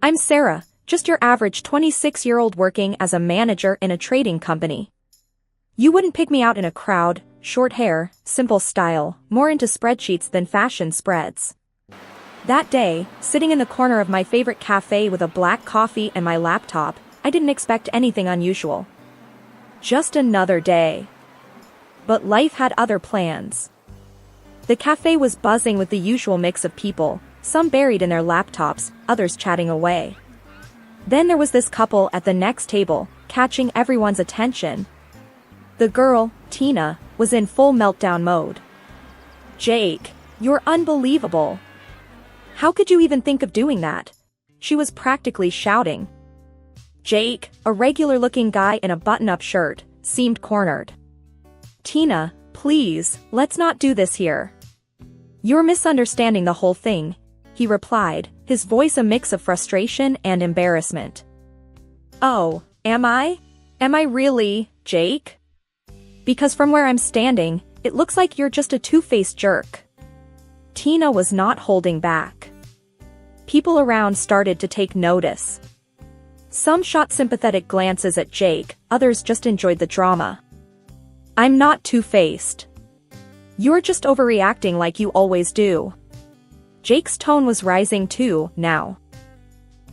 I'm Sarah, just your average 26-year-old working as a manager in a trading company. You wouldn't pick me out in a crowd, short hair, simple style, more into spreadsheets than fashion spreads. That day, sitting in the corner of my favorite cafe with a black coffee and my laptop, I didn't expect anything unusual. Just another day. But life had other plans. The cafe was buzzing with the usual mix of people, some buried in their laptops, others chatting away. Then there was this couple at the next table, catching everyone's attention. The girl, Tina, was in full meltdown mode. "Jake, you're unbelievable. How could you even think of doing that?" She was practically shouting. Jake, a regular-looking guy in a button-up shirt, seemed cornered. "Tina, please, let's not do this here. You're misunderstanding the whole thing," he replied, his voice a mix of frustration and embarrassment. "Oh, am I? Am I really, Jake? Because from where I'm standing, it looks like you're just a two-faced jerk." Tina was not holding back. People around started to take notice. Some shot sympathetic glances at Jake, others just enjoyed the drama. "I'm not two-faced. You're just overreacting like you always do." Jake's tone was rising too, now.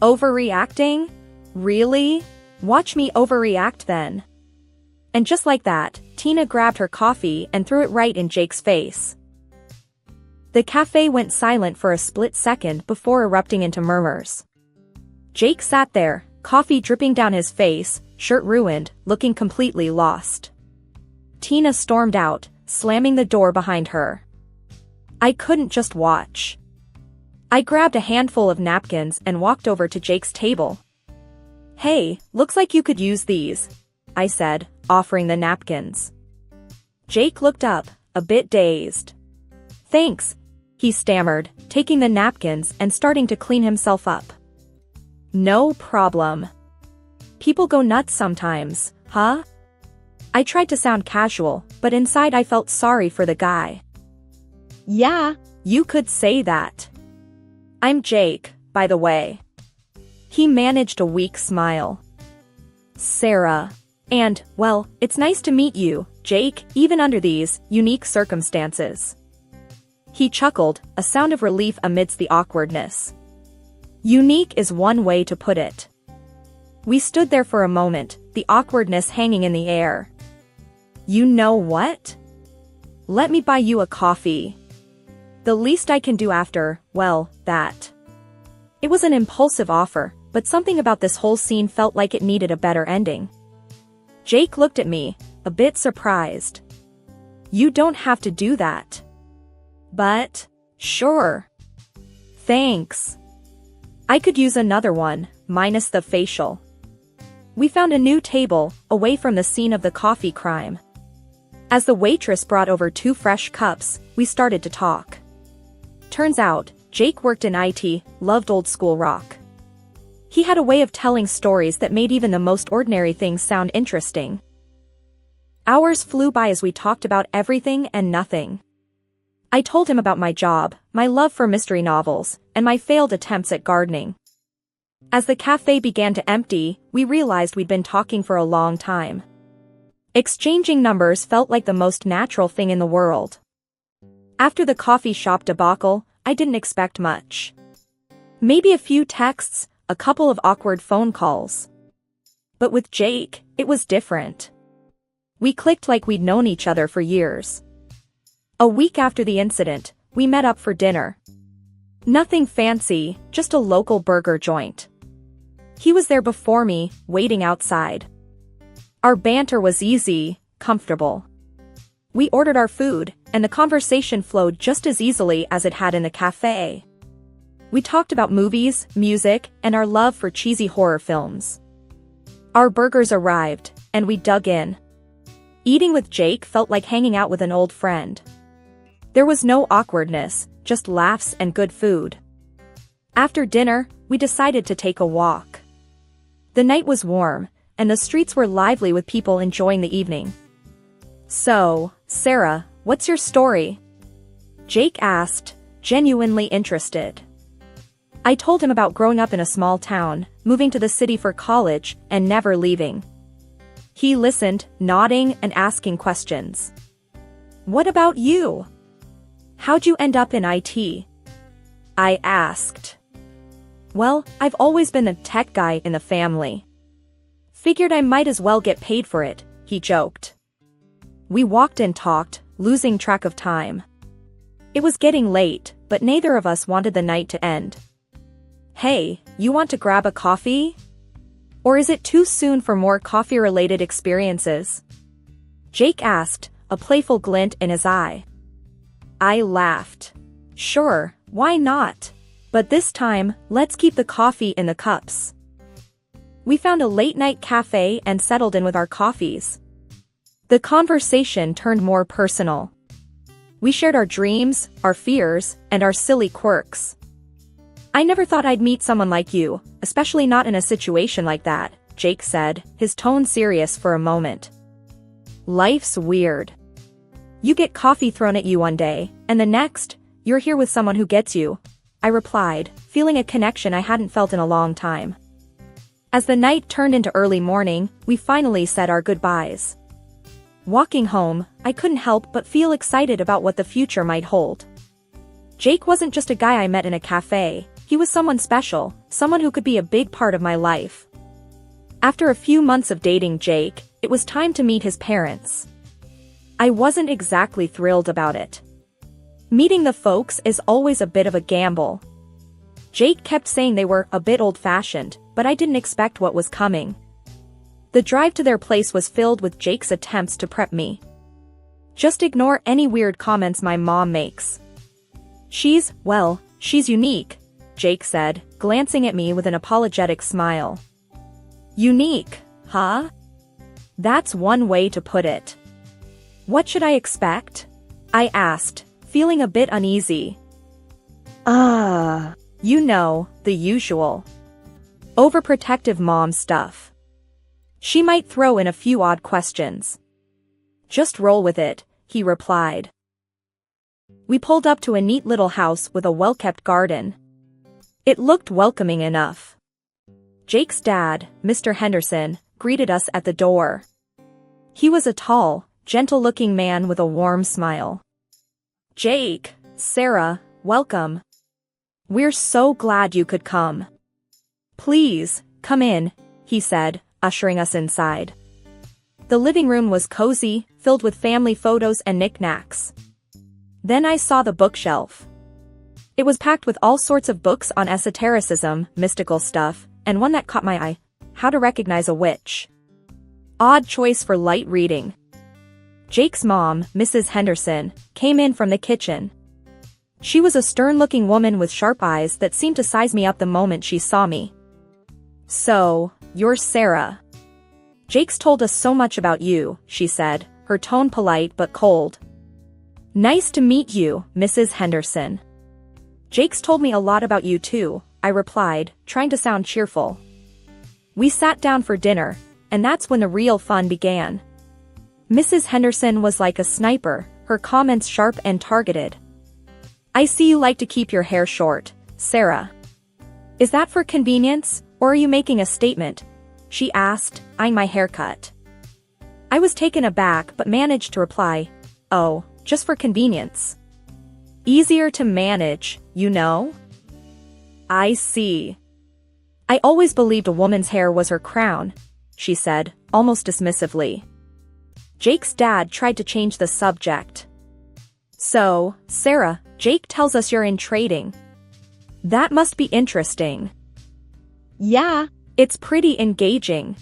"Overreacting? Really? Watch me overreact then." And just like that, Tina grabbed her coffee and threw it right in Jake's face. The cafe went silent for a split second before erupting into murmurs. Jake sat there, coffee dripping down his face, shirt ruined, looking completely lost. Tina stormed out, slamming the door behind her. I couldn't just watch. I grabbed a handful of napkins and walked over to Jake's table. "Hey, looks like you could use these," I said, offering the napkins. Jake looked up, a bit dazed. "Thanks," he stammered, taking the napkins and starting to clean himself up. "No problem. People go nuts sometimes, huh?" I tried to sound casual, but inside I felt sorry for the guy. "Yeah, you could say that. I'm Jake, by the way." He managed a weak smile. "Sarah. And, well, it's nice to meet you, Jake, even under these unique circumstances." He chuckled, a sound of relief amidst the awkwardness. Unique is one way to put it. We stood there for a moment, the awkwardness hanging in the air. "You know what? Let me buy you a coffee. The least I can do after, well, that." It was an impulsive offer, but something about this whole scene felt like it needed a better ending. Jake looked at me, a bit surprised. "You don't have to do that." "But, sure. Thanks. I could use another one, minus the facial." We found a new table, away from the scene of the coffee crime. As the waitress brought over 2 fresh cups, we started to talk. Turns out, Jake worked in IT, loved old-school rock. He had a way of telling stories that made even the most ordinary things sound interesting. Hours flew by as we talked about everything and nothing. I told him about my job, my love for mystery novels, and my failed attempts at gardening. As the cafe began to empty, we realized we'd been talking for a long time. Exchanging numbers felt like the most natural thing in the world. After the coffee shop debacle, I didn't expect much. Maybe a few texts, a couple of awkward phone calls. But with Jake, it was different. We clicked like we'd known each other for years. A week after the incident, we met up for dinner. Nothing fancy, just a local burger joint. He was there before me, waiting outside. Our banter was easy, comfortable. We ordered our food, and the conversation flowed just as easily as it had in the cafe. We talked about movies, music, and our love for cheesy horror films. Our burgers arrived, and we dug in. Eating with Jake felt like hanging out with an old friend. There was no awkwardness, just laughs and good food. After dinner, we decided to take a walk. The night was warm, and the streets were lively with people enjoying the evening. "So, Sarah, what's your story?" Jake asked, genuinely interested. I told him about growing up in a small town, moving to the city for college, and never leaving. He listened, nodding and asking questions. What about you? How'd you end up in IT? I asked. Well, I've always been the tech guy in the family. Figured I might as well get paid for it, he joked. We walked and talked, losing track of time. It was getting late, but neither of us wanted the night to end. Hey, you want to grab a coffee? Or is it too soon for more coffee-related experiences? Jake asked, a playful glint in his eye. I laughed. Sure, why not? But this time, let's keep the coffee in the cups. We found a late-night cafe and settled in with our coffees. The conversation turned more personal. We shared our dreams, our fears, and our silly quirks. I never thought I'd meet someone like you, especially not in a situation like that, Jake said, his tone serious for a moment. Life's weird. You get coffee thrown at you one day, and the next, you're here with someone who gets you, I replied, feeling a connection I hadn't felt in a long time. As the night turned into early morning, we finally said our goodbyes. Walking home, I couldn't help but feel excited about what the future might hold. Jake wasn't just a guy I met in a cafe, he was someone special, someone who could be a big part of my life. After a few months of dating Jake, it was time to meet his parents. I wasn't exactly thrilled about it. Meeting the folks is always a bit of a gamble. Jake kept saying they were a bit old-fashioned, but I didn't expect what was coming. The drive to their place was filled with Jake's attempts to prep me. Just ignore any weird comments my mom makes. She's unique, Jake said, glancing at me with an apologetic smile. Unique, huh? That's one way to put it. What should I expect? I asked, feeling a bit uneasy. You know, the usual. Overprotective mom stuff. She might throw in a few odd questions. Just roll with it, he replied. We pulled up to a neat little house with a well-kept garden. It looked welcoming enough. Jake's dad, Mr. Henderson, greeted us at the door. He was a tall, gentle-looking man with a warm smile. Jake, Sarah, welcome. We're so glad you could come. Please, come in, he said, ushering us inside. The living room was cozy, filled with family photos and knickknacks. Then I saw the bookshelf. It was packed with all sorts of books on esotericism, mystical stuff, and one that caught my eye, How to Recognize a Witch. Odd choice for light reading. Jake's mom, Mrs. Henderson, came in from the kitchen. She was a stern-looking woman with sharp eyes that seemed to size me up the moment she saw me. So, you're Sarah. Jake's told us so much about you, she said, her tone polite but cold. Nice to meet you, Mrs. Henderson. Jake's told me a lot about you too, I replied, trying to sound cheerful. We sat down for dinner, and that's when the real fun began. Mrs. Henderson was like a sniper, her comments sharp and targeted. I see you like to keep your hair short, Sarah. Is that for convenience, or are you making a statement? She asked, eyeing my haircut. I was taken aback but managed to reply, oh, just for convenience. Easier to manage, you know? I see. I always believed a woman's hair was her crown, she said, almost dismissively. Jake's dad tried to change the subject. So, Sarah, Jake tells us you're in trading. That must be interesting. Yeah, it's pretty engaging.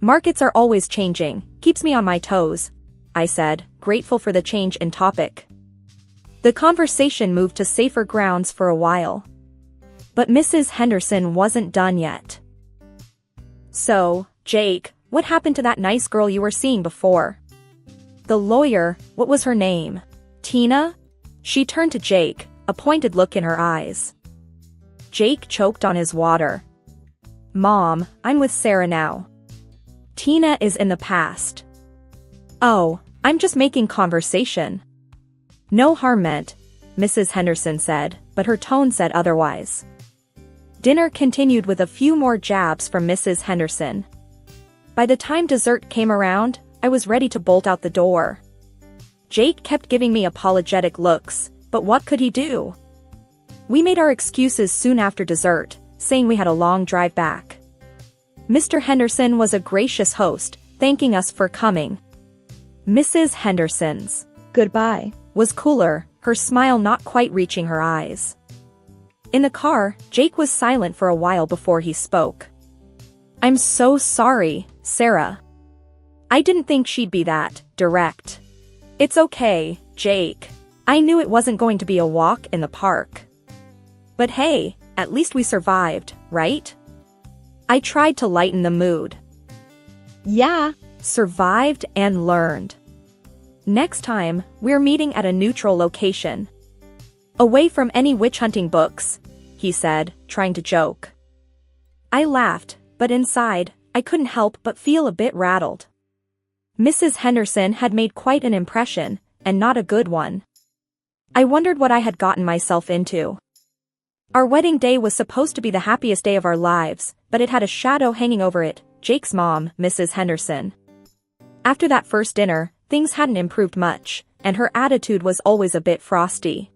Markets are always changing, keeps me on my toes, I said, grateful for the change in topic. The conversation moved to safer grounds for a while. But Mrs. Henderson wasn't done yet. So, Jake, what happened to that nice girl you were seeing before? The lawyer, what was her name? Tina? She turned to Jake, a pointed look in her eyes. Jake choked on his water. Mom, I'm with Sarah now. Tina is in the past. Oh, I'm just making conversation. No harm meant, Mrs. Henderson said, but her tone said otherwise. Dinner continued with a few more jabs from Mrs. Henderson. By the time dessert came around, I was ready to bolt out the door. Jake kept giving me apologetic looks, but what could he do? We made our excuses soon after dessert, saying we had a long drive back. Mr. Henderson was a gracious host, thanking us for coming. Mrs. Henderson's goodbye was cooler, her smile not quite reaching her eyes. In the car, Jake was silent for a while before he spoke. "I'm so sorry, Sarah. I didn't think she'd be that direct." "It's okay, Jake. I knew it wasn't going to be a walk in the park. But hey, at least we survived, right?" I tried to lighten the mood. "Yeah, survived and learned. Next time, we're meeting at a neutral location. Away from any witch-hunting books," he said, trying to joke. I laughed, but inside, I couldn't help but feel a bit rattled. Mrs. Henderson had made quite an impression, and not a good one. I wondered what I had gotten myself into. Our wedding day was supposed to be the happiest day of our lives, but it had a shadow hanging over it, Jake's mom, Mrs. Henderson. After that first dinner, things hadn't improved much, and her attitude was always a bit frosty.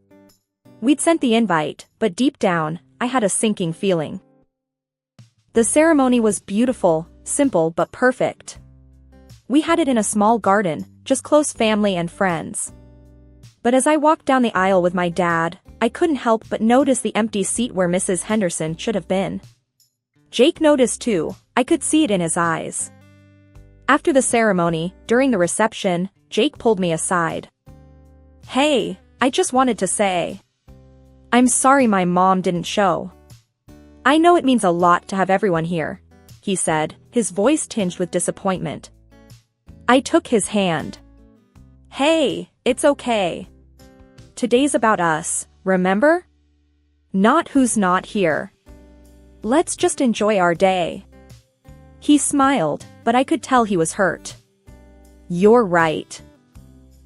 We'd sent the invite, but deep down, I had a sinking feeling. The ceremony was beautiful, simple but perfect. We had it in a small garden, just close family and friends. But as I walked down the aisle with my dad, I couldn't help but notice the empty seat where Mrs. Henderson should have been. Jake noticed too, I could see it in his eyes. After the ceremony, during the reception, Jake pulled me aside. "Hey, I just wanted to say, I'm sorry my mom didn't show. I know it means a lot to have everyone here," he said, his voice tinged with disappointment. I took his hand. "Hey, it's okay. Today's about us, remember? Not who's not here. Let's just enjoy our day." He smiled, but I could tell he was hurt. "You're right.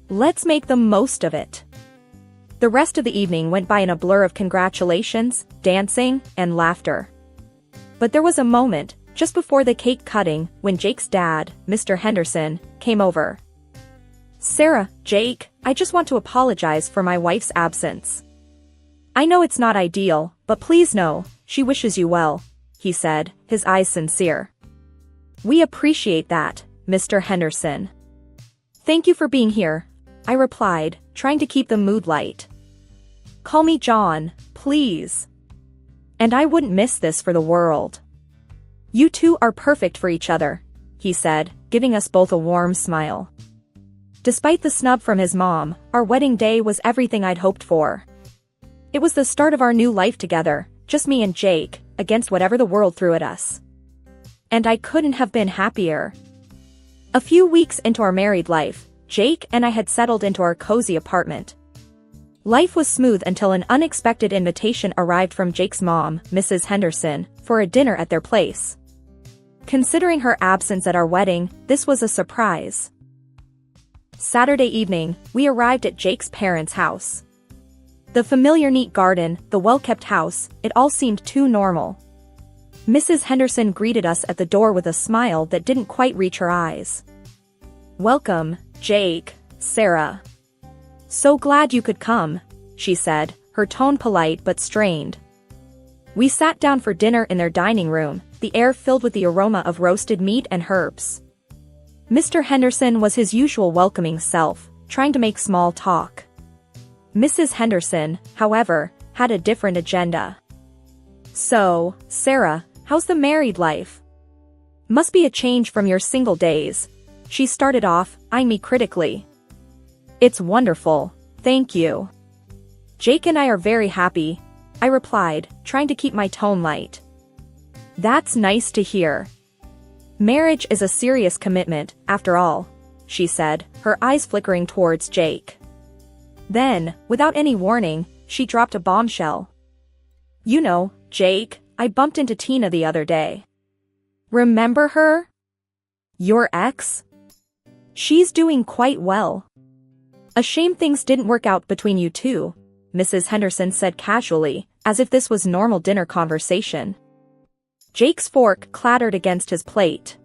Let's make the most of it." The rest of the evening went by in a blur of congratulations, dancing, and laughter. But there was a moment, just before the cake cutting, when Jake's dad, Mr. Henderson, came over. "Sarah, Jake, I just want to apologize for my wife's absence. I know it's not ideal, but please know, she wishes you well," he said, his eyes sincere. "We appreciate that, Mr. Henderson." "Thank you for being here," I replied, trying to keep the mood light. "Call me John, please. And I wouldn't miss this for the world. You two are perfect for each other," he said, giving us both a warm smile. Despite the snub from his mom, our wedding day was everything I'd hoped for. It was the start of our new life together, just me and Jake, against whatever the world threw at us. And I couldn't have been happier. A few weeks into our married life, Jake and I had settled into our cozy apartment. Life was smooth until an unexpected invitation arrived from Jake's mom, Mrs. Henderson, for a dinner at their place. Considering her absence at our wedding, this was a surprise. Saturday evening, we arrived at Jake's parents' house. The familiar neat garden, the well-kept house, it all seemed too normal. Mrs. Henderson greeted us at the door with a smile that didn't quite reach her eyes. "Welcome, Jake, Sarah. So glad you could come," she said, her tone polite but strained. We sat down for dinner in their dining room, the air filled with the aroma of roasted meat and herbs. Mr. Henderson was his usual welcoming self, trying to make small talk. Mrs. Henderson, however, had a different agenda. "So, Sarah, how's the married life? Must be a change from your single days," she started off, eyeing me critically. "It's wonderful, thank you. Jake and I are very happy," I replied, trying to keep my tone light. "That's nice to hear. Marriage is a serious commitment, after all," she said, her eyes flickering towards Jake. Then, without any warning, she dropped a bombshell. "You know, Jake, I bumped into Tina the other day. Remember her? Your ex? She's doing quite well. A shame things didn't work out between you two," Mrs. Henderson said casually, as if this was normal dinner conversation. Jake's fork clattered against his plate.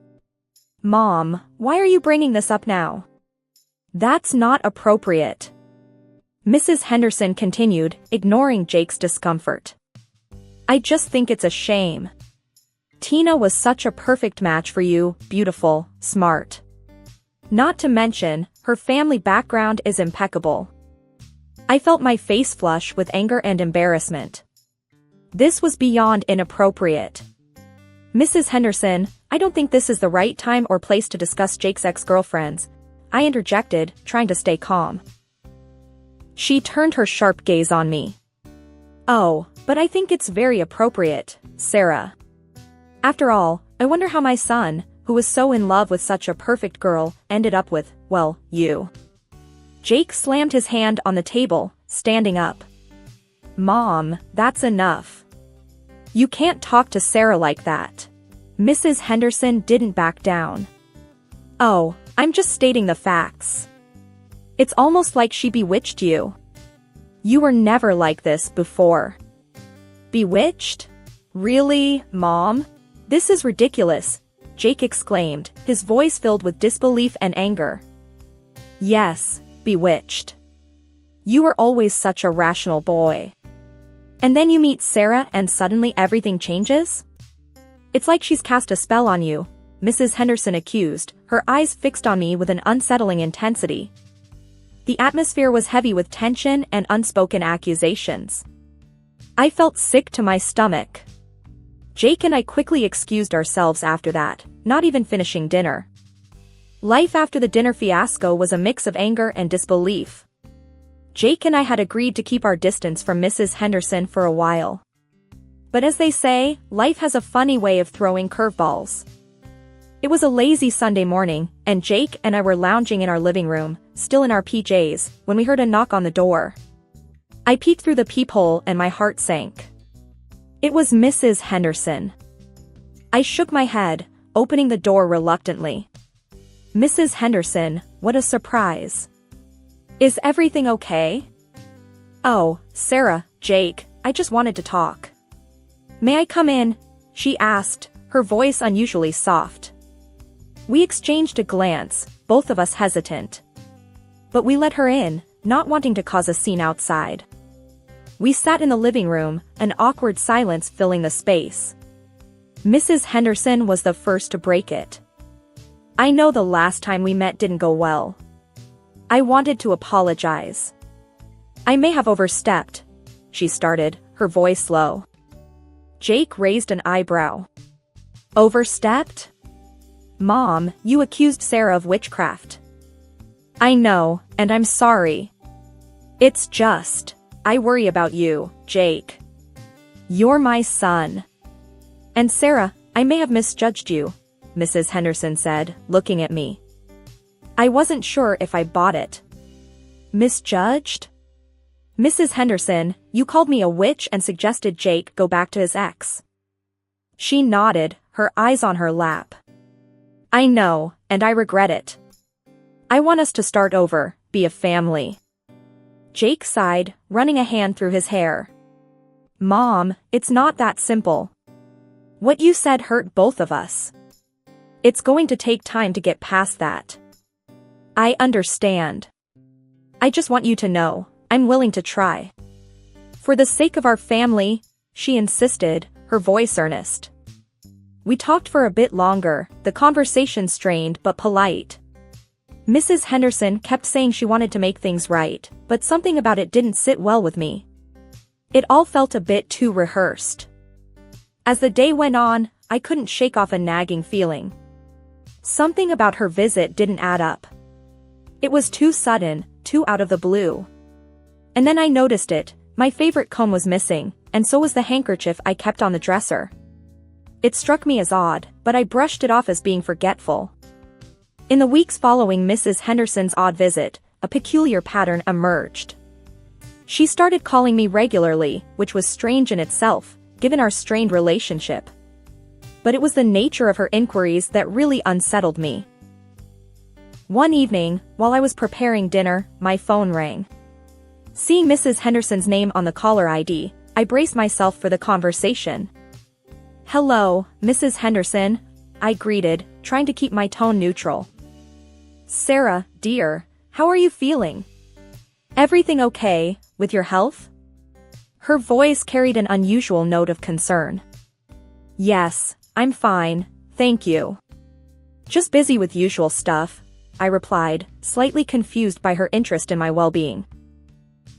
"Mom, why are you bringing this up now? That's not appropriate," Mrs. Henderson continued, ignoring Jake's discomfort. "I just think it's a shame. Tina was such a perfect match for you, beautiful, smart. Not to mention, her family background is impeccable." I felt my face flush with anger and embarrassment. This was beyond inappropriate. "Mrs. Henderson, I don't think this is the right time or place to discuss Jake's ex-girlfriends," I interjected, trying to stay calm. She turned her sharp gaze on me. "Oh, but I think it's very appropriate, Sarah. After all, I wonder how my son, who was so in love with such a perfect girl, ended up with, well, you." Jake slammed his hand on the table, standing up. "Mom, that's enough. You can't talk to Sarah like that." Mrs. Henderson didn't back down. "Oh, I'm just stating the facts. It's almost like she bewitched you. You were never like this before." "Bewitched? Really, Mom? This is ridiculous," Jake exclaimed, his voice filled with disbelief and anger. "Yes, bewitched. You were always such a rational boy. And then you meet Sarah and suddenly everything changes? It's like she's cast a spell on you," Mrs. Henderson accused, her eyes fixed on me with an unsettling intensity. The atmosphere was heavy with tension and unspoken accusations. I felt sick to my stomach. Jake and I quickly excused ourselves after that, not even finishing dinner. Life after the dinner fiasco was a mix of anger and disbelief. Jake and I had agreed to keep our distance from Mrs. Henderson for a while. But as they say, life has a funny way of throwing curveballs. It was a lazy Sunday morning, and Jake and I were lounging in our living room, still in our PJs, when we heard a knock on the door. I peeked through the peephole and my heart sank. It was Mrs. Henderson. I shook my head, opening the door reluctantly. "Mrs. Henderson, what a surprise. Is everything okay?" "Oh, Sarah, Jake, I just wanted to talk." "May I come in?" she asked, her voice unusually soft. We exchanged a glance, both of us hesitant. But we let her in, not wanting to cause a scene outside. We sat in the living room, an awkward silence filling the space. Mrs. Henderson was the first to break it. "I know the last time we met didn't go well. I wanted to apologize. I may have overstepped," she started, her voice low. Jake raised an eyebrow. "Overstepped? Mom, you accused Sarah of witchcraft." "I know, and I'm sorry. It's just, I worry about you, Jake. You're my son. And Sarah, I may have misjudged you," Mrs. Henderson said, looking at me. I wasn't sure if I bought it. "Misjudged? Mrs. Henderson, you called me a witch and suggested Jake go back to his ex." She nodded, her eyes on her lap. "I know, and I regret it. I want us to start over, be a family." Jake sighed, running a hand through his hair. "Mom, it's not that simple. What you said hurt both of us. It's going to take time to get past that." "I understand. I just want you to know, I'm willing to try. For the sake of our family," she insisted, her voice earnest. We talked for a bit longer, the conversation strained but polite. Mrs. Henderson kept saying she wanted to make things right, but something about it didn't sit well with me. It all felt a bit too rehearsed. As the day went on, I couldn't shake off a nagging feeling. Something about her visit didn't add up. It was too sudden, too out of the blue. And then I noticed it, my favorite comb was missing, and so was the handkerchief I kept on the dresser. It struck me as odd, but I brushed it off as being forgetful. In the weeks following Mrs. Henderson's odd visit, a peculiar pattern emerged. She started calling me regularly, which was strange in itself, given our strained relationship. But it was the nature of her inquiries that really unsettled me. One evening, while I was preparing dinner, my phone rang. Seeing Mrs. Henderson's name on the caller ID, I braced myself for the conversation. "Hello, Mrs. Henderson," I greeted, trying to keep my tone neutral. "Sarah, dear, how are you feeling? Everything okay, with your health?" Her voice carried an unusual note of concern. "Yes, I'm fine, thank you. Just busy with usual stuff," I replied, slightly confused by her interest in my well-being.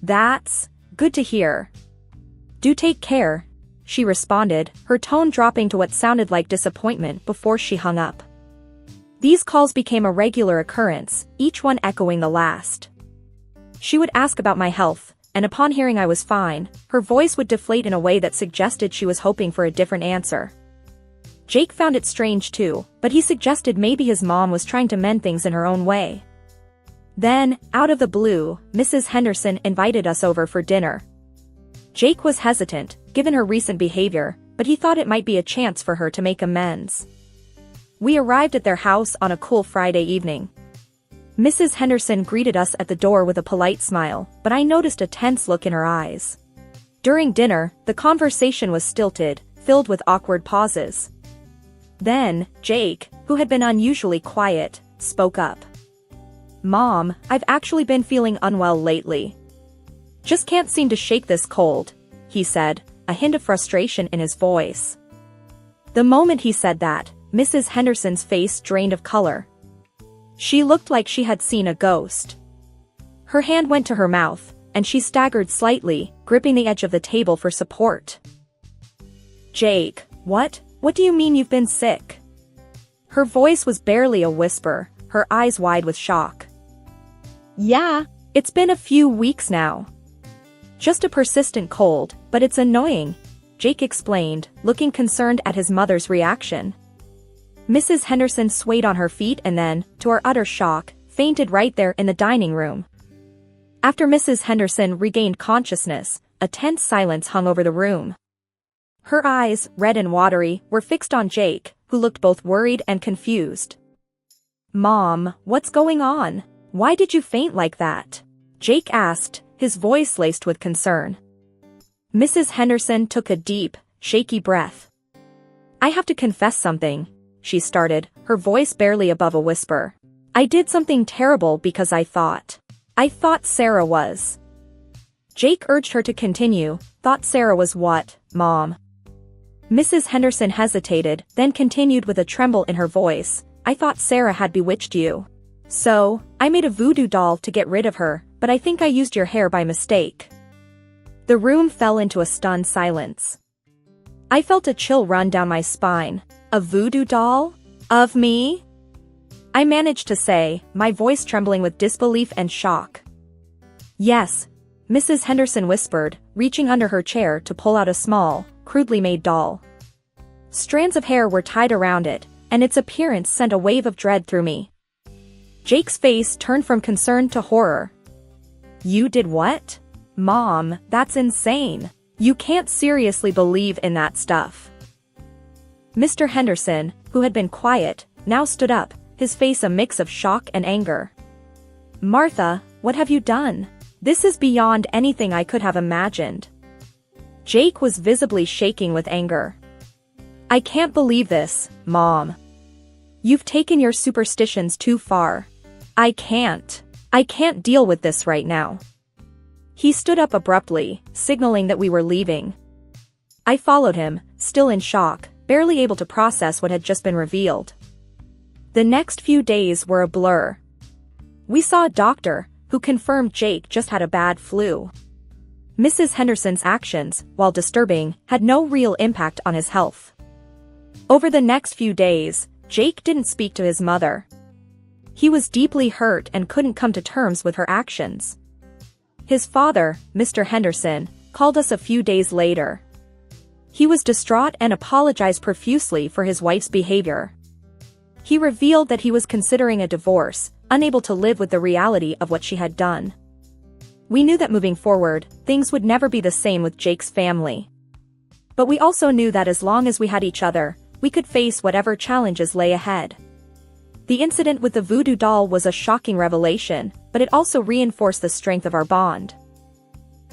"That's good to hear. Do take care," she responded, her tone dropping to what sounded like disappointment before she hung up. These calls became a regular occurrence, each one echoing the last. She would ask about my health, and upon hearing I was fine, her voice would deflate in a way that suggested she was hoping for a different answer. Jake found it strange too, but he suggested maybe his mom was trying to mend things in her own way. Then, out of the blue, Mrs. Henderson invited us over for dinner. Jake was hesitant, given her recent behavior, but he thought it might be a chance for her to make amends. We arrived at their house on a cool Friday evening. Mrs. Henderson greeted us at the door with a polite smile, but I noticed a tense look in her eyes. During dinner, the conversation was stilted, filled with awkward pauses. Then, Jake, who had been unusually quiet, spoke up. "Mom, I've actually been feeling unwell lately. Just can't seem to shake this cold," he said, a hint of frustration in his voice. The moment he said that, Mrs. Henderson's face drained of color. She looked like she had seen a ghost. Her hand went to her mouth, and she staggered slightly, gripping the edge of the table for support. "Jake, what do you mean you've been sick?" Her voice was barely a whisper, her eyes wide with shock. "Yeah, it's been a few weeks now. Just a persistent cold, but it's annoying," Jake explained, looking concerned at his mother's reaction. Mrs. Henderson swayed on her feet and then, to our utter shock, fainted right there in the dining room. After Mrs. Henderson regained consciousness, a tense silence hung over the room. Her eyes, red and watery, were fixed on Jake, who looked both worried and confused. "Mom, what's going on? Why did you faint like that?" Jake asked, his voice laced with concern. Mrs. Henderson took a deep, shaky breath. "I have to confess something," she started, her voice barely above a whisper. "I did something terrible because I thought Sarah was." Jake urged her to continue. "Thought Sarah was what, Mom?" Mrs. Henderson hesitated, then continued with a tremble in her voice. "I thought Sarah had bewitched you. So, I made a voodoo doll to get rid of her, but I think I used your hair by mistake." The room fell into a stunned silence. I felt a chill run down my spine. "A voodoo doll? Of me?" I managed to say, my voice trembling with disbelief and shock. "Yes," Mrs. Henderson whispered, reaching under her chair to pull out a small, crudely made doll. Strands of hair were tied around it, and its appearance sent a wave of dread through me. Jake's face turned from concern to horror. "You did what? Mom, that's insane. You can't seriously believe in that stuff." Mr. Henderson, who had been quiet, now stood up, his face a mix of shock and anger. "Martha, what have you done? This is beyond anything I could have imagined." Jake was visibly shaking with anger. "I can't believe this, Mom. You've taken your superstitions too far. I can't deal with this right now." He stood up abruptly, signaling that we were leaving. I followed him, still in shock, barely able to process what had just been revealed. The next few days were a blur. We saw a doctor, who confirmed Jake just had a bad flu. Mrs. Henderson's actions, while disturbing, had no real impact on his health. Over the next few days, Jake didn't speak to his mother. He was deeply hurt and couldn't come to terms with her actions. His father, Mr. Henderson, called us a few days later. He was distraught and apologized profusely for his wife's behavior. He revealed that he was considering a divorce, unable to live with the reality of what she had done. We knew that moving forward, things would never be the same with Jake's family. But we also knew that as long as we had each other, we could face whatever challenges lay ahead. The incident with the voodoo doll was a shocking revelation, but it also reinforced the strength of our bond.